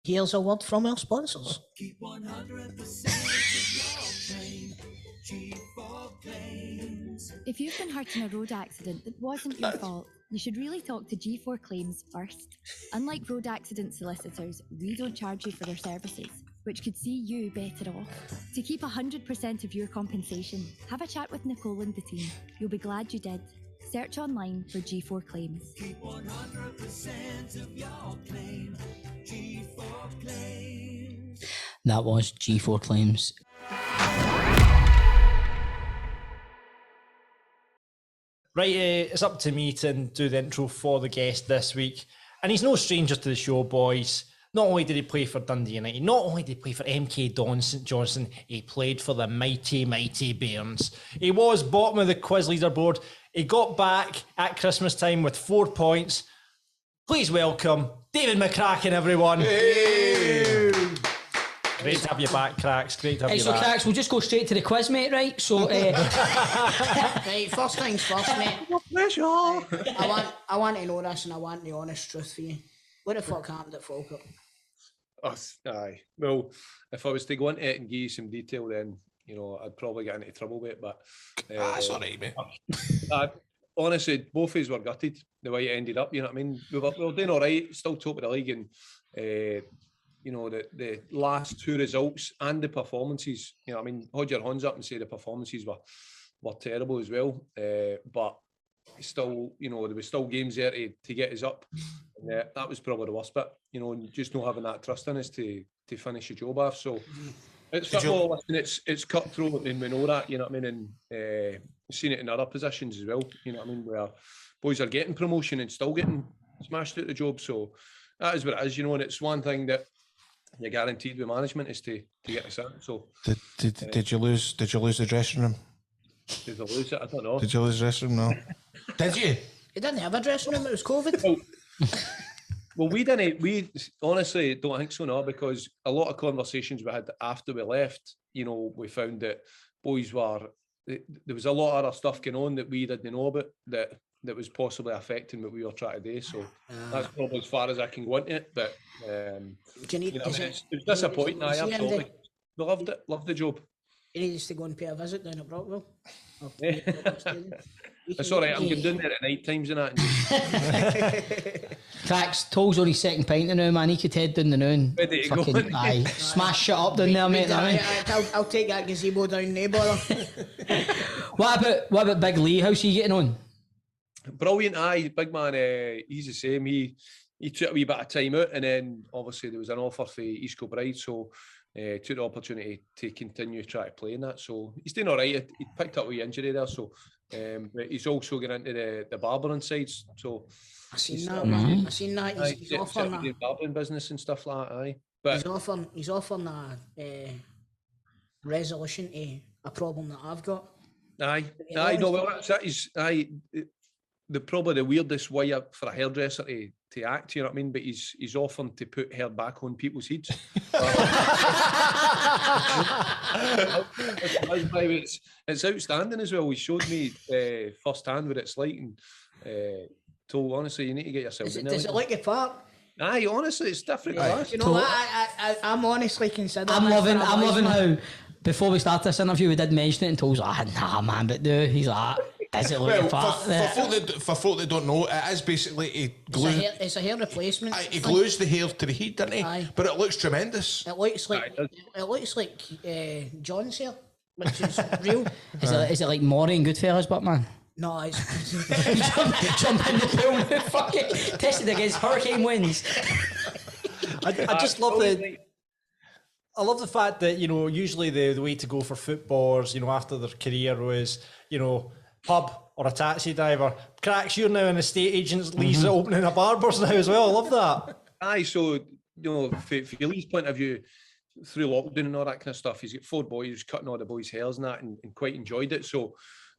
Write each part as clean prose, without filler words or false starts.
Here's a word from our sponsors. Keep 100% of your claim. G4 Claims. If you've been hurt in a road accident that wasn't your fault, you should really talk to G4 Claims first. Unlike road accident solicitors, we don't charge you for their services, which could see you better off. To keep 100% of your compensation, have a chat with Nicole and the team. You'll be glad you did. Search online for G4 Claims. Keep 100% of your claim. G4 Claims. That was G4 Claims. Right, it's up to me to do the intro for the guest this week. And he's no stranger to the show, boys. Not only did he play for Dundee United, not only did he play for MK Johnson, he played for the mighty, mighty Bairns. He was bottom of the quiz leaderboard. He got back at Christmas time with 4 points. Please welcome David McCracken, everyone. Hey. Great to have you back, Cracks. Great to have you back. So, Cracks, we'll just go straight to the quiz, mate, right? So, Right, first things first, mate. Pressure. I want to know this, and I want the honest truth for you. What the fuck happened at Falkirk? Aye. Well, if I was to go into it and give you some detail, then I'd probably get into trouble with it. But that's all right, mate. Honestly, both of us were gutted the way it ended up. You know what I mean? We were doing all right, still top of the league, and the last two results and the performances. You know what I mean? Hold your hands up and say the performances were terrible as well. But still, there was still games there to get us up. And that was probably the worst bit, and just not having that trust in us to finish the job off. So it's football, it's cutthroat, and we know that, you know what I mean, and seen it in other positions as well, you know what I mean, where boys are getting promotion and still getting smashed out the job. So that is what it is, and it's one thing that you're guaranteed with management is to get us out. So did you lose the dressing room? Did I lose it? I don't know. Did you lose the dressing room? No. Did you? You didn't have a dressing room, it was COVID. Well, we didn't. We honestly don't think so, no, because a lot of conversations we had after we left, we found that boys were, there was a lot of other stuff going on that we didn't know about that was possibly affecting what we were trying to do. So that's probably as far as I can go into it. But it's disappointing. I absolutely loved it. Loved the job. You need us to go and pay a visit down at Brockville. It's all right. I'm going down there at night times and that. Cracks, Toal's on his second pint now, man. He could head down the noon. Ready to go. Aye, smash shit up down there, mate. I'll take that gazebo down there, brother. What about Big Lee? How's he getting on? Brilliant, aye. Big man, he's the same. He took a wee bit of time out, and then obviously there was an offer for East Kilbride, so took the opportunity to continue trying to play in that. So he's doing all right. He picked up a wee injury there, so but he's also getting into the barbering sides. So I seen that. He's offering that. The barbering business and stuff like that. Aye, but he's offering a resolution to a problem that I've got. Aye. No, well, that is probably the weirdest way for a hairdresser to act, you know what I mean? But he's offering to put hair back on people's heads. It's outstanding as well. He showed me first hand what it's like, and told honestly, you need to get yourself in there. Does it like a park? Aye, honestly, it's different. You know what? I'm honestly considering. I'm loving how before we start this interview we did mention it, and Toal's like, nah, man, but no, he's like, does it look for folk that don't know, it is basically it's a hair replacement. He glues the hair to the heat, doesn't he? Aye. But it looks tremendous. It looks like John's hair, which is real. Is it like Maury and Goodfellas, but man? No, it's jump in the pool, fuck it, tested against hurricane winds. I just love I love the fact that, usually the way to go for footballers, after their career was, pub or a taxi driver. Cracks, you're now an estate agent. Lee's opening a barber's now as well. I love that. Aye, so, for Lee's point of view, through lockdown and all that kind of stuff, he's got 4 boys, cutting all the boys' hairs and that, and quite enjoyed it. So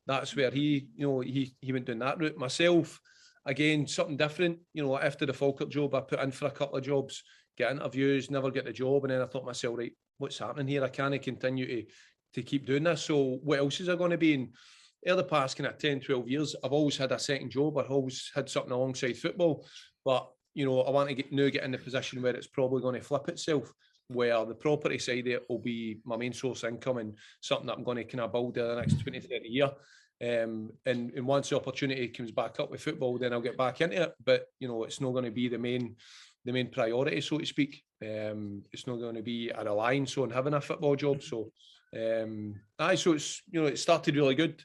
that's where he went down that route. Myself, again, something different. After the Falkirk job, I put in for a couple of jobs, get interviews, never get the job, and then I thought to myself, right, what's happening here? I can't continue to keep doing this. So what else is there going to be? And over the past kind of 10, 12 years, I've always had a second job. I've always had something alongside football. But you know, I want to get in the position where it's probably going to flip itself, where the property side of it will be my main source of income and something that I'm going to kind of build in the next 20, 30 years. And once the opportunity comes back up with football, then I'll get back into it. But, you know, it's not going to be the main priority, so to speak. It's not going to be a reliance on having a football job. So, so it's, you know, it started really good.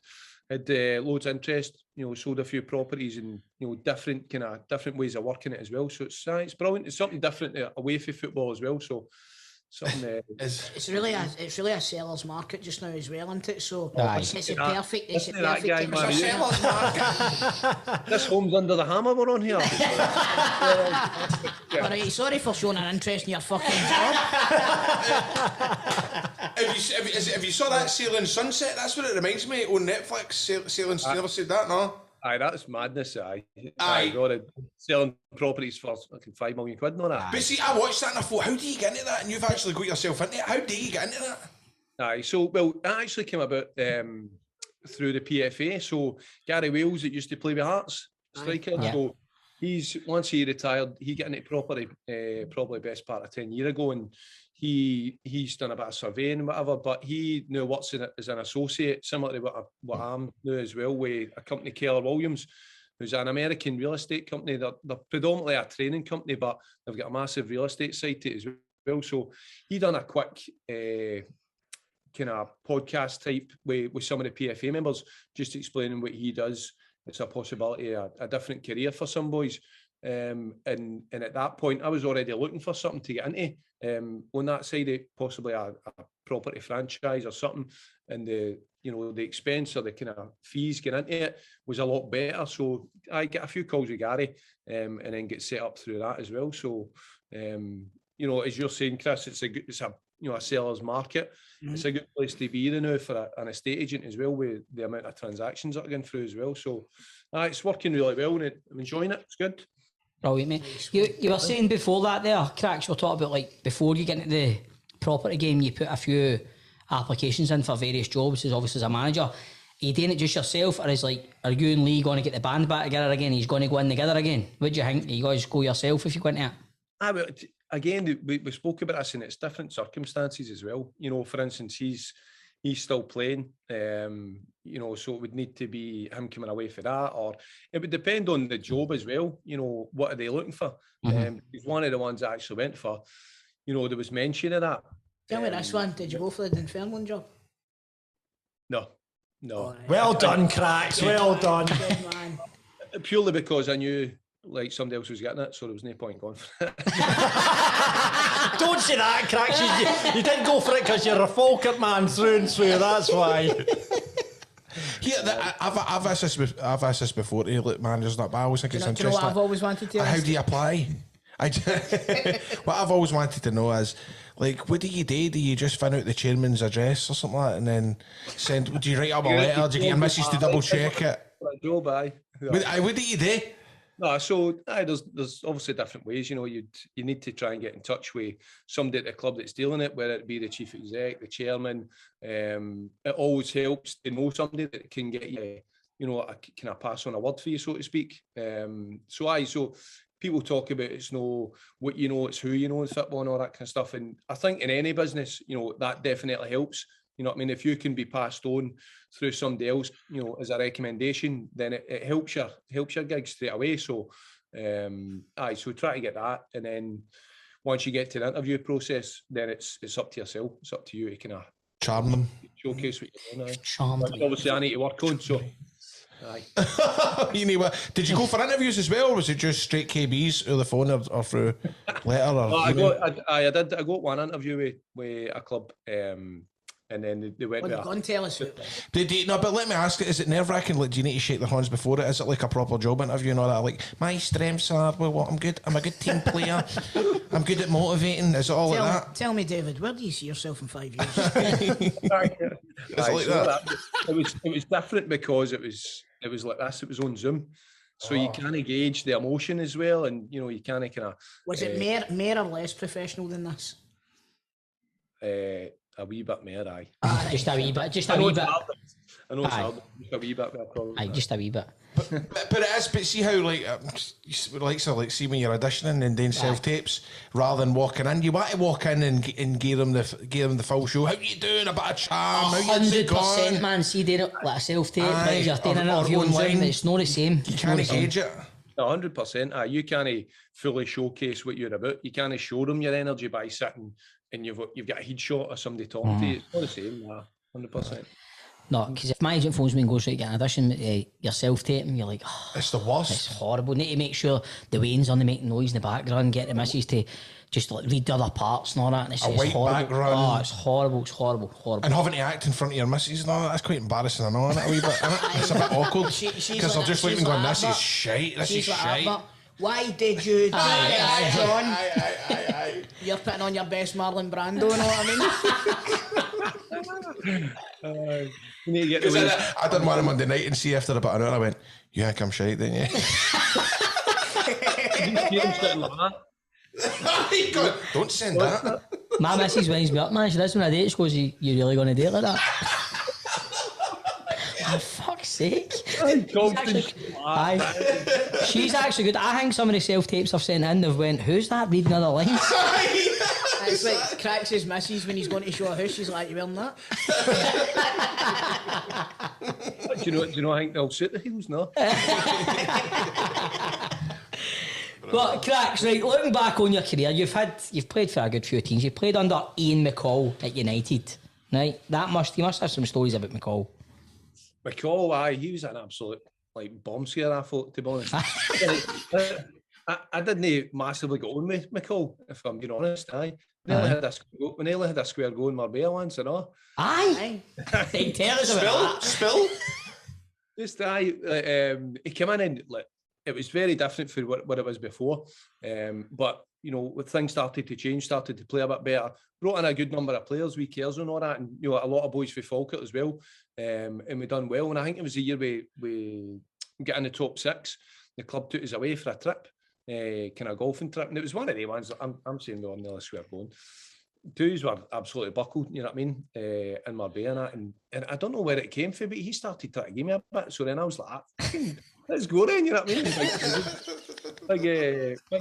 Had loads of interest, you know, sold a few properties and, you know, different ways of working it as well. So it's brilliant. It's something different away from football as well. So something it's really a seller's market just now as well, isn't it? So it's a perfect guy, man. Seller's market. This home's under the hammer we're on here. All right, sorry for showing an interest in your fucking job. Have you saw that Sailing Sunset? That's what it reminds me on Netflix. Sailing, never said that, no? Aye, that's madness. Aye. God, selling properties for like £5 million and all that. But see, I watched that and I thought, how do you get into that? And you've actually got yourself into it. How do you get into that? Aye, so well, it actually came about through the PFA. So Gary Wales, that used to play with Hearts, striker. Yeah. So once he retired, he got into property probably best part of 10 years ago, and he's done a bit of surveying and whatever, but he now works in it as an associate, similar to what I'm now as well, with a company, Keller Williams, who's an American real estate company. They're predominantly a training company, but they've got a massive real estate side to it as well. So he done a quick kind of podcast type with some of the PFA members, just explaining what he does. It's a possibility, a different career for some boys. And at that point, I was already looking for something to get into. On that side, possibly a property franchise or something, and the expense or the kind of fees getting into it was a lot better. So I get a few calls with Gary, and then get set up through that as well. So as you're saying, Chris, it's a seller's market. Mm-hmm. It's a good place to be now for an estate agent as well, with the amount of transactions that are going through as well. So it's working really well, and I'm enjoying it. It's good. Brilliant, mate. You were saying before that there, Cracks, we're talking about, like, before you get into the property game, you put a few applications in for various jobs, as obviously as a manager. Are you doing it just yourself, or are you and Lee going to get the band back together again? He's going to go in together again? What do you think? You guys go yourself if you go into it? Again, we spoke about this, and it's different circumstances as well. You know, for instance, he's still playing, so it would need to be him coming away for that, or it would depend on the job as well. You know, what are they looking for? He's one of the ones I actually went for. You know, there was mention of that. Tell me this one, did you go for the Dunfermline job? No. Oh, well done, Cracks, well done. Good man. Purely because I knew, like, somebody else was getting it, so there was no point going for it. Don't say that, Cracks. You didn't go for it because you're a Falkirk man through and through, that's why. I've asked this before to like managers, but I always think it's interesting. Do you know what I've always wanted to ask? How do you apply? What I've always wanted to know is, like, what do you do? Do you just find out the chairman's address or something like that, and then send? Do you write up a letter? Do you get a missus to double check it? Job, aye. What do you do? No, so there's obviously different ways. You know, you need to try and get in touch with somebody at the club that's dealing it, whether it be the chief exec, the chairman. It always helps to know somebody that can get you, can I pass on a word for you, so to speak. So people talk about it's no what you know, it's who you know in football and all that kind of stuff. And I think in any business, that definitely helps. You know what I mean? If you can be passed on through somebody else, as a recommendation, then it helps your gig straight away. So, so try to get that, and then once you get to the interview process, then it's up to yourself. It's up to you to kind of charm them, showcase what you're doing. Charm them. Obviously, I need to work on. So, Did you go for interviews as well, or was it just straight KBs through the phone or through letter? Or I got one interview with a club. And then they went. Go and tell us. But let me ask you: is it nerve-wracking? Like, do you need to shake their hands before it? Is it like a proper job interview and all that? Like, my strengths are I'm good. I'm a good team player. I'm good at motivating. Is it all like that? Tell me, David, where do you see yourself in 5 years? It was different because it was like this. It was on Zoom, so you kind of gauge the emotion as well, and you kind of. Was it more or less professional than this? A wee bit more, aye. Just a wee bit. I know it's hard. Just a wee bit, probably. Aye, just a wee bit. But But it is. But see how like see when you're auditioning and doing self tapes rather than walking in. You want to walk in and give them the full show. How you doing? A bit of charm. 100%, man. See, doing it like a self tape, right? You're doing an interview on Zoom. It's not the same. You can't gauge it. 100%. You can't fully showcase what you're about. You can't show them your energy by sitting and you've got a headshot of somebody talking to you. It's not the same. 100%. No, because if my agent phones me and goes, right, get an audition, you're self-taping, you're like, oh, it's the worst. It's horrible. Need to make sure the Wayne's on the making noise in the background, get the missus to just like read the other parts and all that. And it's, a white horrible. Background. Oh, it's horrible. And having to act in front of your missus and all that, that's quite embarrassing, I know, isn't it, a wee bit? It's a bit awkward. Because they're just looking going, this is shite, this is shite. Why did you do that, John? You're putting on your best Marlon Brando, know what I mean? You need to get I done one on Monday night and see after about an hour I went, you think I'm shite, didn't you? Don't send that. My missus winds me up, man. She does when I date. She goes, you really going to date like that? For fuck's sake. She's actually good. I think some of the self-tapes I've sent in, they've went, who's that reading other lines? It's like cracks his missus when he's going to show a house. She's like, you wearing that? Do you know? I think they'll suit the heels, no? But cracks, right? Looking back on your career, you've played for a good few teams. You played under Ian McCall at United, right? You must have some stories about McCall. McCall, he was an absolute bomb scare. I thought, to be honest. I didn't massively get on with McCall, if I'm being honest. We nearly had a square go in Marbella once, you know. Aye. Tell us about that. Spill. Just he came in and it was very different for what it was before. But when things started to change, started to play a bit better, brought in a good number of players, we cares and all that, and a lot of boys for Falkirk as well. And we done well. And I think it was the year we got in the top 6. The club took us away for a trip. Kind of golfing trip, and it was one of the ones that I'm saying we were nearly square going. Twos were absolutely buckled, you know what I mean, in Marbella and I don't know where it came from, but he started trying to give me a bit, so then I was like, let's go then, you know what I mean? Big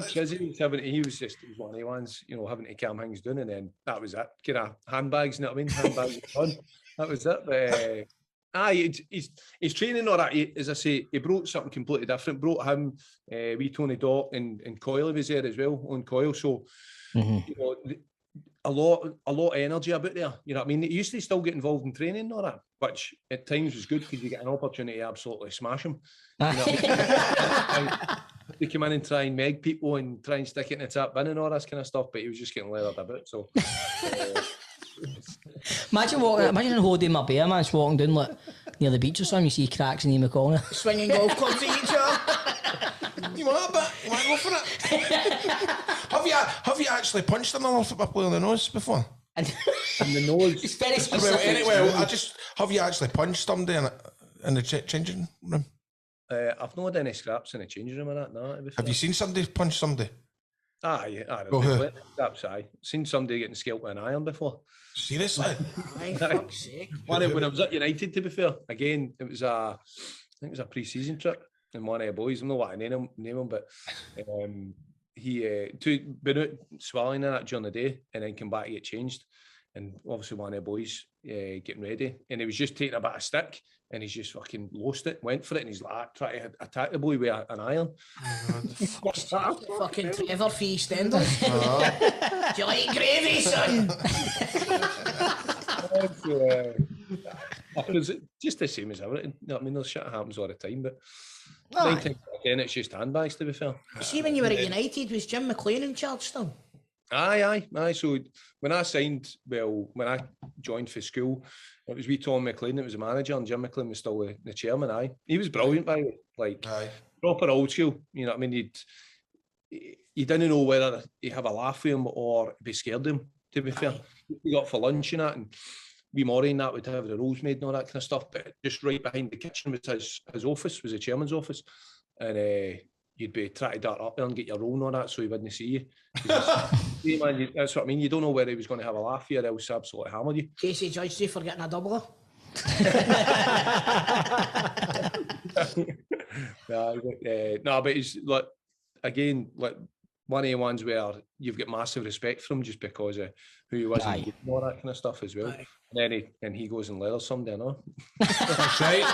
Chizzy, he was one of the ones, having to calm things down, and then that was it. Kind of handbags, you know what I mean? Handbags and fun. That was it. His training, all that, as I say, he brought something completely different. Brought him, wee Tony Dock and Coyle was there as well, on Coyle. So, a lot of energy about there. You know what I mean? He used to still get involved in training and all that, which at times was good because you get an opportunity to absolutely smash him. You know what I mean? They come in and try and meg people and try and stick it in the tap bin and all this kind of stuff, but he was just getting leathered a bit. So. Imagine a holiday in Marbella, man, just walking down near the beach or something, you see Cracks and Ian McCall swinging golf clubs at each other. You want a bit? You want to go for it? Have you actually punched another football player in the nose before? In the nose? It's very specific. Have you actually punched somebody in the changing room? I've not had any scraps in the changing room or that, no. Have you seen somebody punch somebody? Aye. Seen somebody getting scalped with an iron before. Seriously? Fuck's sake. When I was at United, to be fair, again, I think it was a pre-season trip, and one of the boys, I don't know what I name him, but he been out swallowing that during the day, and then come back to get changed, and obviously one of the boys getting ready, and he was just taking a bit of stick, and he's just fucking lost it, went for it, and he's like trying to attack the boy with an iron. Fucking Trevor for EastEnders. Do you like gravy, son? It's just the same as everything. You know what I mean? There's shit happens all the time, but 9 times out of 10 it's just handbags, to be fair. See, when you were at United, was Jim McLean in charge still? Aye. So when I joined for school, it was wee Tom McLean that was the manager, and Jim McLean was still the chairman. Aye, he was brilliant, by the way, proper old school. You know what I mean? You didn't know whether you have a laugh with him or be scared of him. To be fair, we got for lunch and that, and we Maury and that would have the rolls made and all that kind of stuff. But just right behind the kitchen was his office, was the chairman's office, and you'd be trying to dart up there and get your roll and all that, so he wouldn't see you. Man, that's what I mean. You don't know whether he was going to have a laugh here, else absolutely hammered you. Casey judged you for getting a doubler. No, but he's like, again, like one of the ones where you've got massive respect for him just because of who he was and all that kind of stuff as well. And he goes and leathers somebody, I know. That's right.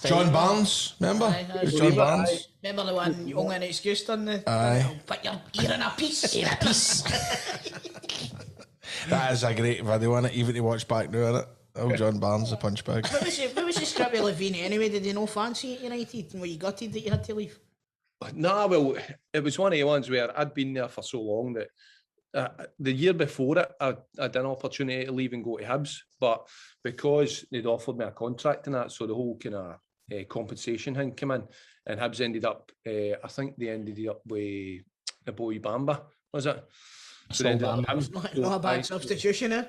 John Barnes, remember? It was John Barnes. Remember the one Young and Excuse done the put your ear in a piece. In a piece. That is a great video, isn't it? Even to watch back now, isn't it? Oh, John Barnes, the punch bag. What was the script with Levine anyway? Did you no fancy at United? And were you gutted that you had to leave? Nah, well, it was one of the ones where I'd been there for so long that the year before it, I had an opportunity to leave and go to Hibs, but because they'd offered me a contract and that, so the whole kind of compensation thing came in, and Hibs ended up, I think they ended up with the boy Bamba, was it? So not a bad substitution, eh?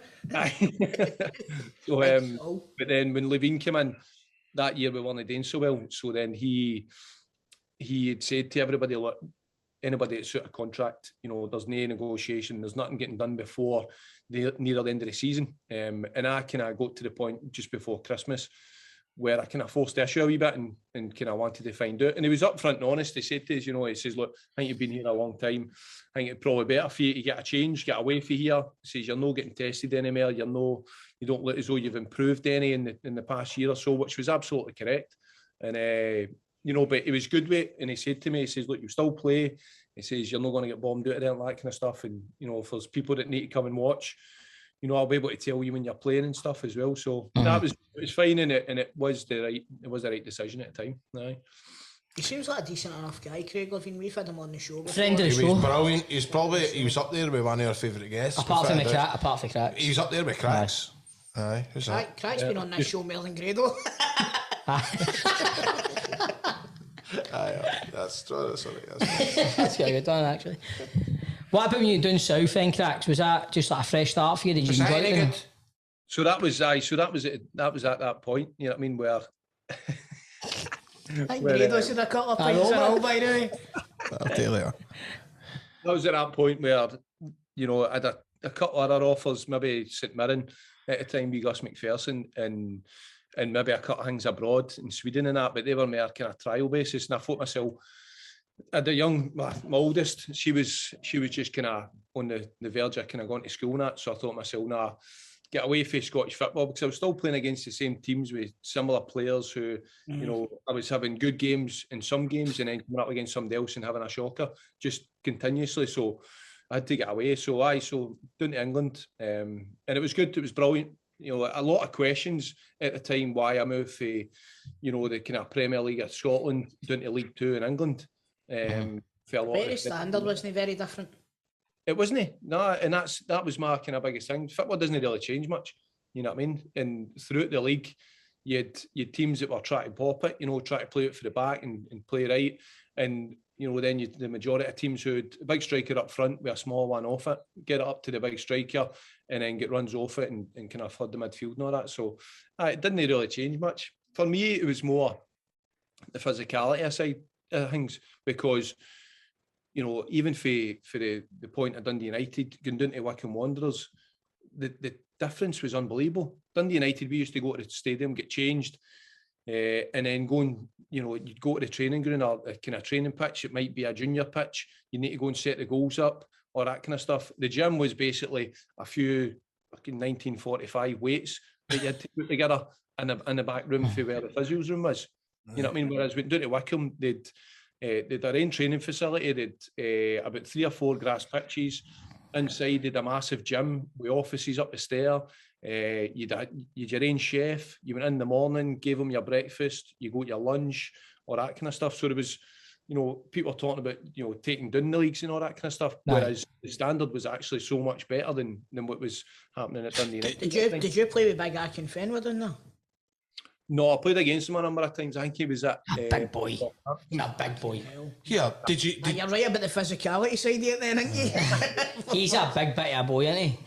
So, but then when Levine came in that year, we weren't doing so well. So then he had said to everybody, look, anybody that's out of contract, there's no negotiation, there's nothing getting done before near the end of the season. And I kind of got to the point just before Christmas where I kind of forced the issue a wee bit and kind of wanted to find out. And he was upfront and honest. He said to us, he says, look, I think you've been here a long time. I think it's probably better for you to get a change, get away from here. He says, you're not getting tested anymore. You don't look as though you've improved any in the past year or so, which was absolutely correct. And, but he was good with it. And he said to me, he says, look, you still play. He says, you're not going to get bombed out of there and that kind of stuff. And, if there's people that need to come and watch, I'll be able to tell you when you're playing and stuff as well. So it was fine, and it was the right decision at the time. Aye. He seems like a decent enough guy, Craig Levine. We've had him on the show before. Friend of the show. He was brilliant. He was up there with one of our favourite guests. Apart from Cracks. He was up there with Cracks. Aye. Who's that? Crack's been on this show more than Grado. Aye, that's true. That's got a good one, actually. What about when you were doing South then, Cracks? Was that just like a fresh start for you? Did you enjoy it? So that was at that point, you know what I mean, where I think Grado should have cut a pints and all, by the way. I'll tell you. That was at that point where, I had a couple of other offers, maybe St Mirren at the time with Gus McPherson, and maybe a couple of things abroad in Sweden and that, but they were more kind of trial basis. And I thought myself, at the my oldest, she was just kind of on the verge of kind of going to school and that. So I thought myself, get away from Scottish football, because I was still playing against the same teams with similar players who, I was having good games in some games and then coming up against somebody else and having a shocker just continuously. So I had to get away. So down to England, and it was good. It was brilliant. A lot of questions at the time why I moved for, the kind of Premier League of Scotland down to League Two in England. Very standard, wasn't it? Very different. It wasn't. No, and that was my kind of biggest thing. Football doesn't really change much, you know what I mean? And throughout the league, you had teams that were trying to pop it, try to play it for the back and play right. And, then the majority of teams who had a big striker up front with a small one off it, get it up to the big striker and then get runs off it and kind of flood the midfield and all that. So it didn't really change much. For me, it was more the physicality side of things, because even for the point of Dundee United going down to Wycombe Wanderers, the difference was unbelievable. Dundee United, we used to go to the stadium, get changed, and then going, you'd go to the training ground or a kind of training pitch. It might be a junior pitch. You need to go and set the goals up or that kind of stuff. The gym was basically a few 1945 weights that you had to put together in the back room for where the physios room was. You know what I mean? Whereas when down to Wycombe, they'd their own training facility. They'd about 3 or 4 grass pitches. Inside, they'd a massive gym with offices up the stair. You'd your own chef. You went in the morning, gave them your breakfast. You go to your lunch, or that kind of stuff. So there was, people were talking about, taking down the leagues and all that kind of stuff. No. Whereas the standard was actually so much better than what was happening at Dundee United. Did you play with Big Akin Fenwood in there? No, I played against him a number of times. I think he was at big boy. A big boy. Yeah, you're right about the physicality side of it then, aren't you? He's a big bit of a boy, isn't he?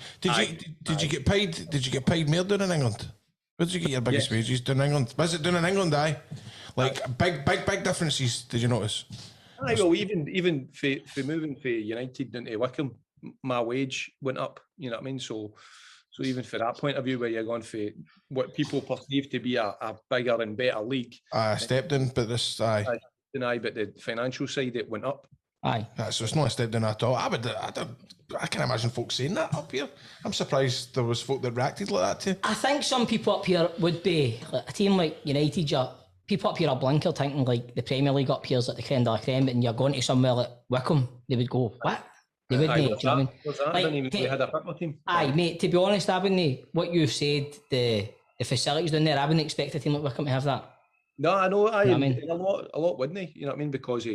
Did you get paid? Did you get paid more down in England? Where did you get your biggest wages down in England? Was it down in England? Aye, like big differences. Did you notice? Aye, well, even for moving for United down to Wycombe, my wage went up. You know what I mean? So even for that point of view, where you're going for what people perceive to be a bigger and better league, I stepped in, but this, deny, but the financial side, it went up. Aye. So it's not a step down at all. I can imagine folks saying that up here. I'm surprised there was folk that reacted like that too. I think some people up here would be, like a team like United, people up here are blinker thinking like the Premier League up here is like the creme de la creme, and you're going to somewhere like Wycombe, they would go, what? They wouldn't, do you know what I mean? I didn't even know we had a football team. Aye, mate, to be honest, I wouldn't, what you've said, the facilities down there, I wouldn't expect a team like Wycombe to have that. No, I know, You know what I mean? a lot wouldn't they? You know what I mean? Because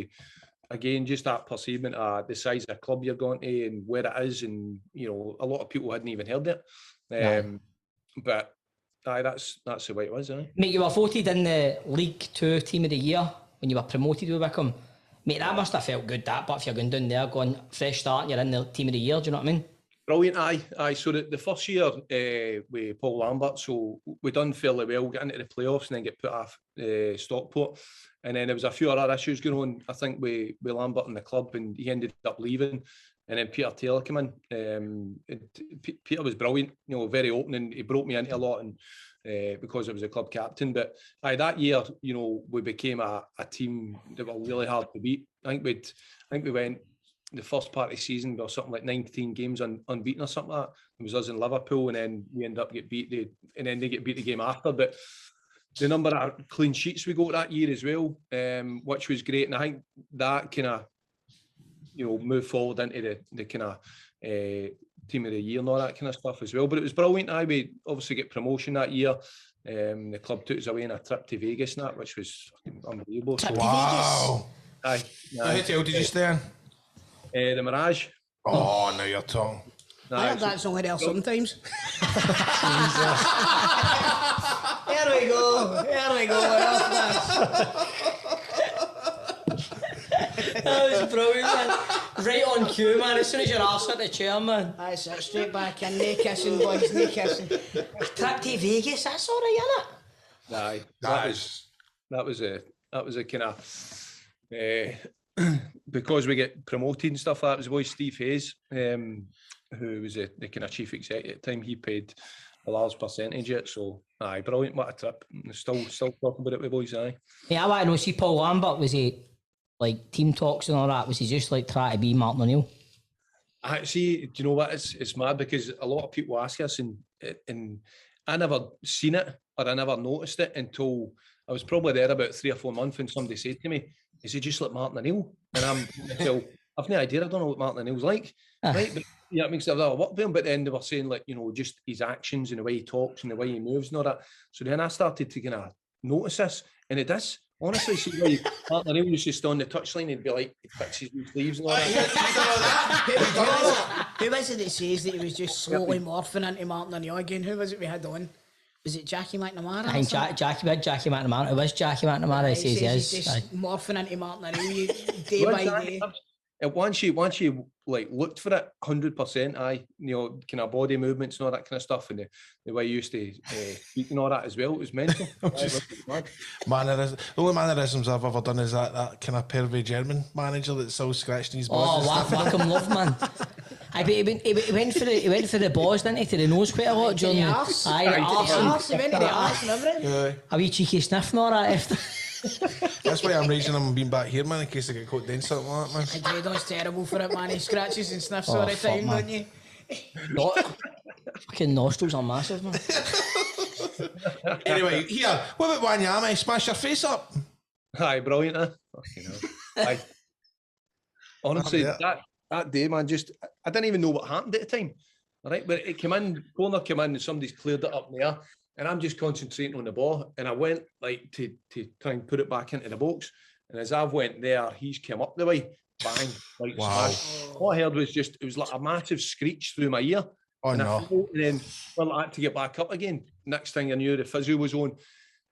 again, just that perceivement of the size of club you're going to and where it is, and you know, a lot of people hadn't even heard it. But aye, that's the way it was, aye. Mate, you were voted in the League 2 Team of the Year when you were promoted with Wycombe. Mate, that must have felt good, that, but if you're going down there, going fresh start, and you're in the Team of the Year, do you know what I mean? Brilliant, aye. So the first year with Paul Lambert, so we done fairly well, got into the playoffs and then get put off Stockport. And then there was a few other issues going on, I think, with Lambert and the club, and he ended up leaving. And then Peter Taylor came in. Peter was brilliant, you know, very open, and he brought me into a lot, and because I was a club captain. But that year, you know, we became a team that were really hard to beat. I think we went the first part of the season, we were something like 19 games unbeaten or something like that. It was us in Liverpool, and then we ended up get beat. And then they get beat the game after. But the number of clean sheets we got that year as well, which was great. And I think that kind of, you know, moved forward into the kind of Team of the Year and all that kind of stuff as well. But it was brilliant. We obviously get promotion that year. The club took us away on a trip to Vegas and that, which was unbelievable. Wow. Aye. How hotel did you stay in? The Mirage. Oh, now you're talking. I heard that somewhere else sometimes. Here we go. That was brilliant, man. Right on cue, man. As soon as your arse hit the chair, man. I sit straight back in, no kissing, boys, no kissing. A trip to Vegas, that's all right, innit? Aye. That was a kind of because we get promoted and stuff like that. It was boy Steve Hayes, who was the kind of chief executive at the time. He paid a large percentage of it. So aye, brilliant, what a trip. Still talking about it with boys, aye. Yeah, I want to know, see Paul Lambert, was he like team talks and all that? Was he just like trying to be Martin O'Neill? I see. Do you know what? It's mad because a lot of people ask us, and I never seen it or I never noticed it until I was probably there about 3 or 4 months when somebody said to me, "Is he just like Martin O'Neill?" And I'm well, I've no idea. I don't know what Martin O'Neill's like, right? But yeah, it makes I've never worked with him. But then they were saying like, you know, just his actions and the way he talks and the way he moves and all that. So then I started to kind of notice this, and it does. Honestly, see, like, Martin O'Neill was just on the touchline, he'd be like, he fixes his sleeves and all that. Who was it that says that he was just slowly morphing into Martin O'Neill again? Who was it we had on? Was it Jackie McNamara? I think Jackie McNamara. It was Jackie McNamara. He says yes. He's just morphing into Martin O'Neill day by day. And once you like looked for it 100%, you know, kind of body movements and all that kind of stuff, and the way you used to speak and all that as well, it was mental. The only mannerisms I've ever done is that kind of pervy German manager that's still scratching his balls. Oh, Wacom Love, man. He went for the balls, didn't he, to the nose quite a lot during the arse. He went to the arse and everything. A wee cheeky sniff and all that after. That's why I'm raising him and being back here, man, in case I get caught doing something like that, man. Jadon's terrible for it, man. He scratches and sniffs all the time, don't you? Fucking nostrils are massive, man. Anyway, here, what about Wanyama? Smash your face up. Aye, brilliant, huh? Fucking hell. Aye. Honestly, that day, man, I didn't even know what happened at the time. All right, but it corner came in, and somebody's cleared it up in there. And I'm just concentrating on the ball, and I went like to try and put it back into the box. And as I went there, he's come up the way, bang, like smash. All I heard was it was like a massive screech through my ear. Oh and no! And then I had to get back up again. Next thing I knew, the physio was on,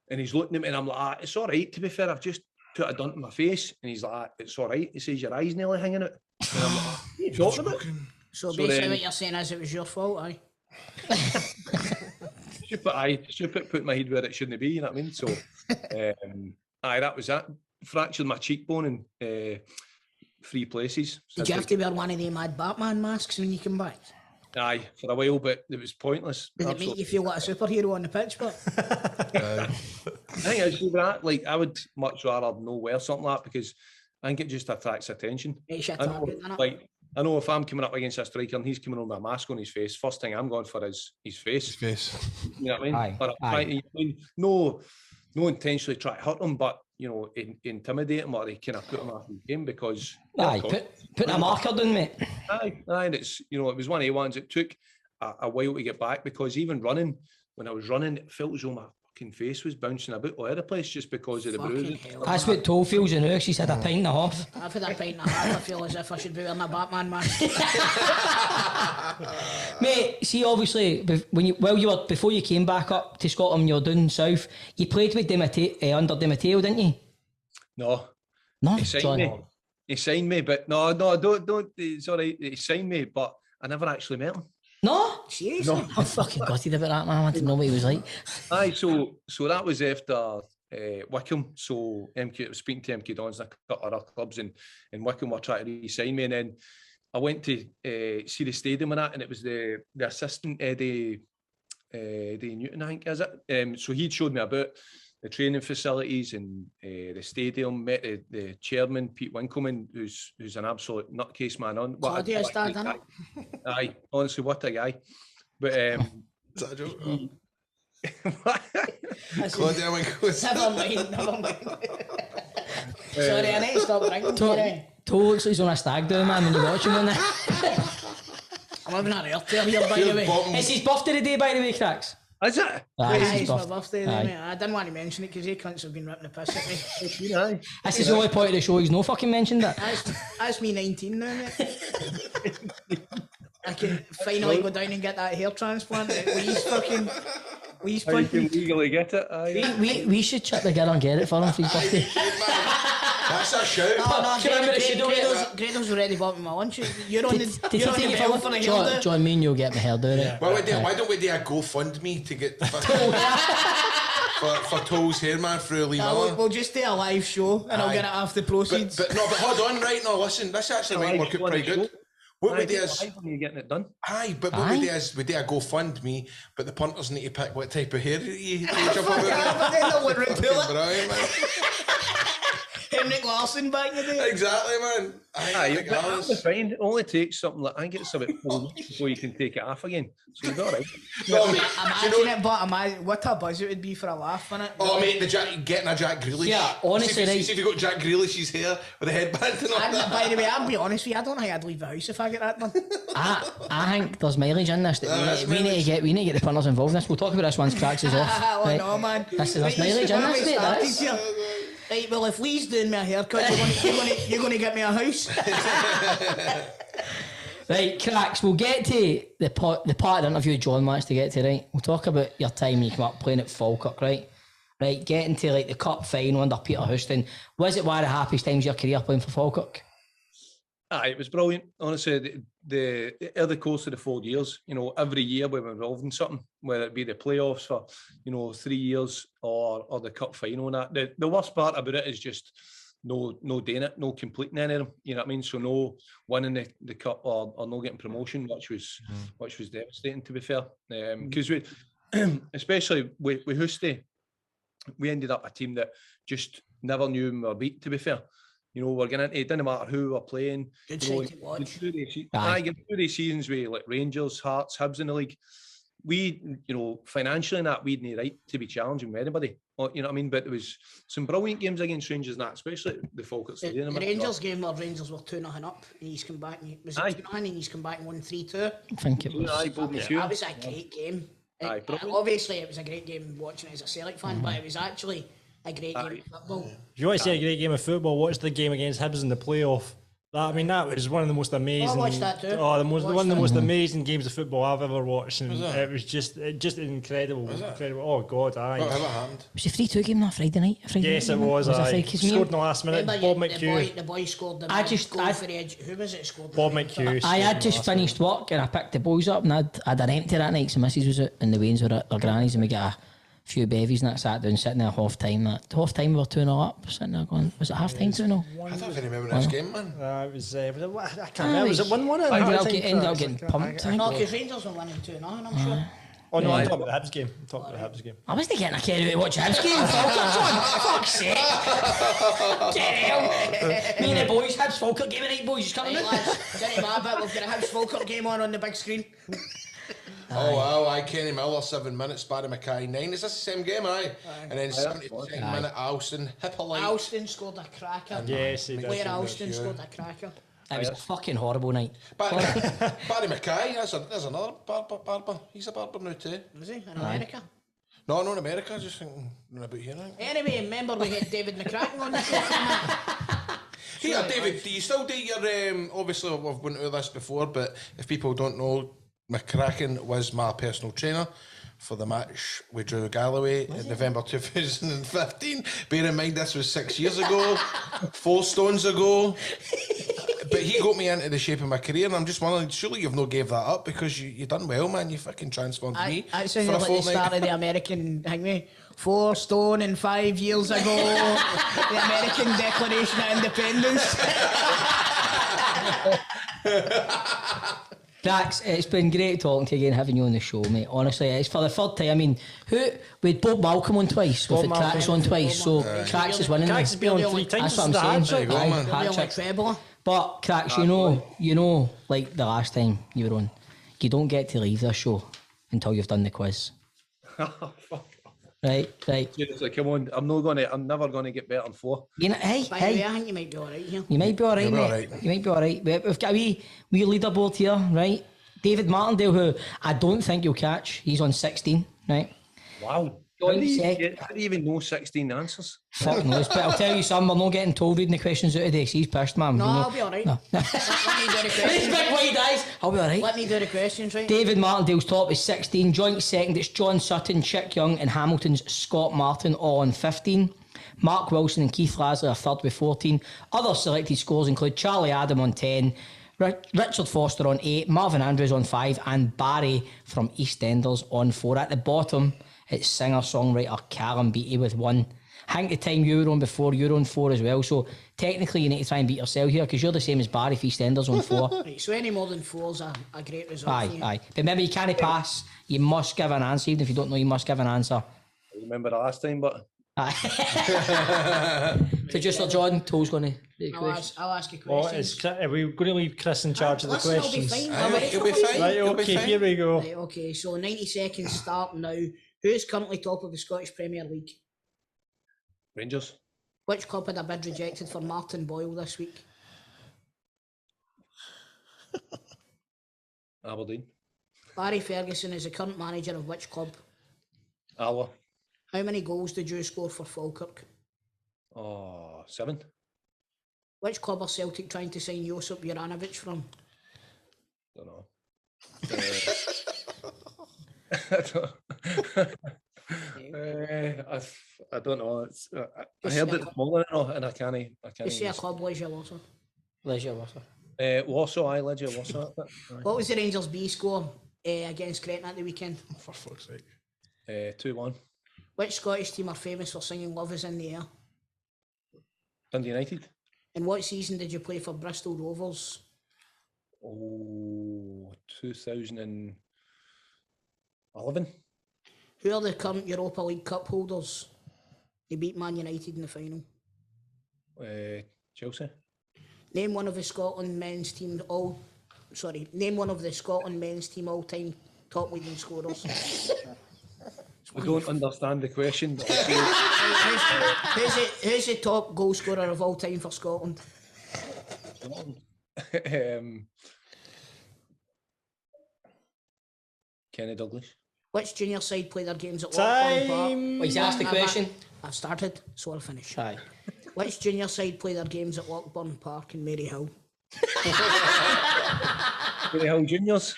and he's looking at me, and I'm like, "It's all right. To be fair, I've just put a dent in my face." And he's like, "It's all right." He says, "Your eye's nearly hanging out." And I'm like, "What are you talking about?" So basically, what you're saying is it was your fault, aye? Stupid put my head where it shouldn't be, you know what I mean? So, that was that. Fractured my cheekbone in 3 places. Did you have to wear one of them mad Batman masks when you come back? Aye, for a while, but it was pointless. Did it make you feel like a superhero on the pitch, but I think it's that. Like, I would much rather know wear something like that because I think it just attracts attention. it's your I know, target, isn't it? like, I know if I'm coming up against a striker and he's coming on with a mask on his face, first thing I'm going for is his face. You know what I mean? Aye, But I'm aye. trying to, no intentionally try to hurt him, but intimidate him or they kind of put him off the game because Aye, put a marker down, mate. Aye, and it's it was one of the ones that took a while to get back because even running, when I was running, it felt as though my fucking face was bouncing about all over the place just because of the Fucking bruising. hell. That's what Toal feels in her. She's had a pint and a half. I've had a pint and a half. I feel as if I should be wearing a Batman mask. Mate, see, obviously, before you came back up to Scotland, you were down south. You played with under Di Matteo, didn't you? No, No, he signed John. me. He signed me, but no, don't. It's all right. He signed me, but I never actually met him. No, Seriously? I'm fucking gutted about that, man. I wanted to know what he was like. Aye, so that was after Wickham. So I was speaking to MK Dons and a couple of other clubs, and Wickham were trying to re-sign me, and then I went to see the stadium and that, and it was the assistant Eddie Newton, I think, is it? So he showed me about the training facilities and the stadium. Met the chairman, Pete Winkelman, who's an absolute nutcase man. Claudia's dad, isn't it? Aye, honestly, what a guy. But Is that a joke? Claudia Winkles. Never mind. Sorry, I need to stop drinking. Sorry. Toal looks like he's on a stag do, man, when you watch him on that. I'm having a real here, by the way. It's his birthday today, by the way, Cracks. is it? Aye, Aye, it's his it's my birthday. birthday, Aye. mate. I didn't want to mention it because they cunts have been ripping the piss at me. Aye. This is the only point of the show he's no fucking mentioned it. That's me 19 now, mate. I can finally go down and get that hair transplant. We You can legally get it. Aye. We should chip the girl and get it for him for his birthday. That's a shout. No, Can I remember the schedule? Grado's already bought me my lunch. You're on Did the he you're on take the it bill for for the me? hair do. John, me and you'll get my hair doing it. Why don't we do a GoFundMe to get for Toal's hair man through Lee Miller? We'll just do a live show and I'll Aye. get it off the proceeds. But hold on, right now. Listen, this actually might work out pretty good. What we do is, You're getting it done. aye, but what we do is we do a GoFundMe, but the punters need to pick what type of hair you jump up But then they'll look with. ridiculous. Brilliant, man. Henrik Larsson back in the day. Exactly, man. Aye, Aye, but that's fine. It only takes something like I think it's about 4 weeks before you can take it off again. So it's all right. No, mate, Imagine it, but what a buzz it would be for a laugh, innit? oh, mate, getting a Jack Grealish. Yeah, honestly, see right. if you got Jack Grealish's hair with a headband and all that. By the way, I'll be honest with you, I don't think I'd leave the house if I get that done. I think there's mileage in this. That we need to get the punters involved in this. We'll talk about this once Cracks is off. Oh Right. no, man. There's Right, mileage in when this, we mate. started That is. here- Right, well, if Lee's doing me a haircut, you're going to get me a house. Right, Cracks, we'll get to the part of the interview John wants to get to, right? We'll talk about your time you come up playing at Falkirk, right? Right, getting to like the cup final under Peter Houston. Was it one of the happiest times of your career playing for Falkirk? Aye, it was brilliant. Honestly, over the course of the 4 years, every year we were involved in something, whether it be the playoffs for, 3 years or the cup final and that. The worst part about it is just no doing it, no completing any of them. You know what I mean? So no winning the cup or no getting promotion, which was devastating, to be fair. Because we, especially with Houston, we ended up a team that just never knew we were beat, to be fair. We're getting into it, didn't matter who we were playing. Good side to watch. Through the seasons with like Rangers, Hearts, Hibs in the league, we, financially and that, we had no right to be challenging with anybody. You know what I mean? But there was some brilliant games against Rangers and that, especially the Falkirk The Stadium. Rangers game where Rangers were 2-0 up and he's come back and was it 2-0 and he's come back and won 3-2. I think it was. Aye, Bob McHugh. That was a great game. Aye, brilliant. Obviously, it was a great game watching it as a Celtic fan, but it was actually a great game of football. If you want to see a great game of football, watch the game against Hibs in the playoff. That was one of the most amazing. watched that too. Oh, one of the Watched most that. amazing games of football I've ever watched, and it was just incredible. Incredible. Oh God, aye. What happened? Was it 3-2 game on a Friday night? Yes, it was. Friday? Aye. Scored in the last minute. Remember Bob the McHugh. boy scored the I for the edge. Who was it scored? Bob McHugh. I had just finished work and I picked the boys up and I'd an empty that night, so Mrs was out and the Waynes were at their granny's and we got a few bevies and that sat down, sitting there half time. Half time we were 2-0 up, sitting there going, was it half time 2-0? I don't even remember this game, man. It was I can't remember. Was it 1-1? Ended up getting pumped. I No, think. because Rangers were winning 2-0, I'm sure. Oh no, I'm talking about the Hibs game. I wasn't getting a carry away to watch Hibs game. Falkirk, John. Fuck's sake. Get out. Me and the boys, Hibs Falkirk game at night, boys. Just coming Right, in. lads, tell you my bit, we've got a Hibs Falkirk game on the big screen. Oh wow, Kenny Miller 7 minutes, Barry Mackay 9. Is this the same game, aye? And then 72nd minute, Alston, Hippolyte. Alston scored a cracker. Yes, he did. Blair Alston scored a cracker. It was a fucking horrible night. Barry Mackay, there's another barber. He's a barber now too. Was he? In America? No, not in America, just thinking about here now. Anyway, remember we had David McCracken on the show. Here, David, do you still do your, obviously we've went through this before, but if people don't know, McCracken was my personal trainer for the match with Drew Galloway in November 2015. Bear in mind, this was 6 years ago, 4 stones ago. But he got me into the shape of my career, and I'm just wondering, surely you've not gave that up because you done well, man. You fucking transformed me. I sound like the start of the American thing, me. 4 stone and 5 years ago, the American Declaration of Independence. Dax, it's been great talking to you again, having you on the show, mate. Honestly, it's for the third time. I mean, we had Bob Malcolm on twice, we've had Cracks on twice, so Cracks is winning. Cracks has been on 3 times. That's what I'm saying. There you go, man. You're the Hat-trick. treble. But Cracks, you know, like the last time you were on, you don't get to leave this show until you've done the quiz. Oh, fuck. Right. Seriously, come on. I'm never gonna get better than 4. You know, hey, By the way, hey. I think you might be alright here. You might be alright, You'll be mate. alright. You might be alright. We've got a wee leaderboard here, right? David Martindale, who I don't think you'll catch. He's on 16, right? Wow. John How do Sec- you even know 16 answers? Fucking knows. But I'll tell you something, we're not getting told reading the questions out today, so he's pissed, man. No, You know. I'll be alright. No. Let me do the These questions. big wide eyes. I'll be alright. Let me do the questions, right? David Martindale's top is 16. Joint second, it's John Sutton, Chick Young, and Hamilton's Scott Martin, all on 15. Mark Wilson and Keith Lasley are third with 14. Other selected scores include Charlie Adam on 10, Richard Foster on 8, Marvin Andrews on 5, and Barry from EastEnders on 4. At the bottom, it's singer-songwriter Callum Beattie with 1. I think the time you were on before, you're on 4 as well. So technically, you need to try and beat yourself here because you're the same as Barry for EastEnders on 4. Right, so any more than 4's a great result for you. Aye. But remember, you can't pass. You must give an answer. Even if you don't know, you must give an answer. I remember the last time, but Aye. Producer John, Toal's going to do the question. I'll ask you Oh, questions. are we going to leave Chris in charge of the Listen, I'll be questions? fine. Aye, I'm ready he'll for be you. fine. Right, He'll be okay, fine. here we go. Right, okay, so 90 seconds start now. Who's currently top of the Scottish Premier League? Rangers. Which club had a bid rejected for Martin Boyle this week? Aberdeen. Barry Ferguson is the current manager of which club? Alloa. How many goals did you score for Falkirk? Oh, 7. Which club are Celtic trying to sign Josip Juranovic from? Don't know. I don't know. I Just heard say it this morning, and I can't. Just say a club, Leisure Warsaw. Leisure Warsaw. Warsaw, Leisure Warsaw. What was the Rangers B score against Gretna at the weekend? For fuck's sake. 2-1. Which Scottish team are famous for singing Love Is In The Air? Dundee United. In what season did you play for Bristol Rovers? Oh, 2011. Who are the current Europa League Cup holders? They beat Man United in the final. Chelsea. Name one of the Scotland men's team Name one of the Scotland men's team all-time top leading scorers. I don't understand the question. But Who's the top goal scorer of all time for Scotland? Kenny Douglas. Which junior side play their games at Lockburn Park? Time. Well, he's asked the question. I've started, so I'll finish. Aye. Which junior side play their games at Lockburn Park in Maryhill? Maryhill Juniors.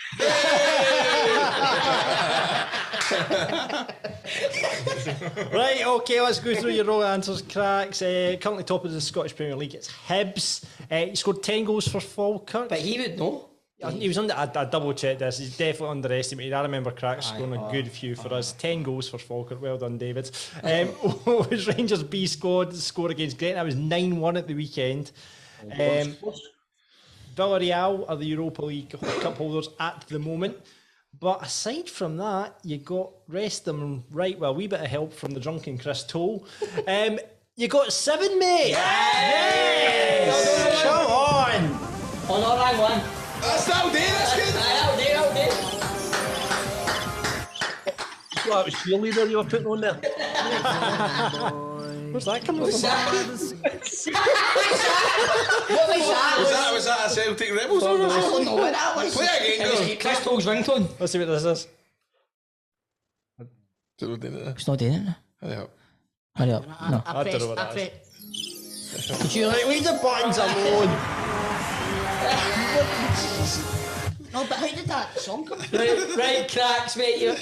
Right, okay, let's go through your wrong answers, Cracks. Currently top of the Scottish Premier League, it's Hibs. He scored 10 goals for Falkirk. But he would know. He was under. I double checked this. He's definitely underestimated. I remember Crack scoring a good few for us. 10 goals for Falkirk. Well done, David. Was Rangers B squad score against Gretna? That was 9-1 at the weekend. Villarreal are the Europa League Cup holders at the moment. But aside from that, you got rest them right with a wee bit of help from the drunken Chris Toal. You got 7, mate. Yes! Come on. Oh, no, wrong one. That'll do, that's good. That'll do. That was cheerleader you were putting on there. Where's that coming from? What was that? Was that a Celtic Rebels? I don't know what that was. Play it again, go. Chris Toal's ringtone. Let's see what this is. It's not doing it now. Hurry up. Hurry up. No. I don't know what that is. Could you like... Leave the buttons alone. No, but how did that song come? Right, Cracks, mate. You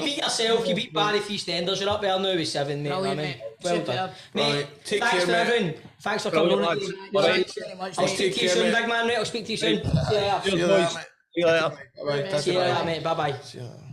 beat yourself. You beat Barry Feastenders. You're up there now with 7, mate. Brilliant, I mean, mate. well Superb. done, mate. Right, take Thanks care, for mate. everything. Thanks for coming on. Lads. Thanks very much, I'll mate. speak to you care, soon, mate. big man. Mate, I'll speak to you soon. See you later. See you later, mate. See you later. Bye-bye. See you later, mate. Bye bye. See you later.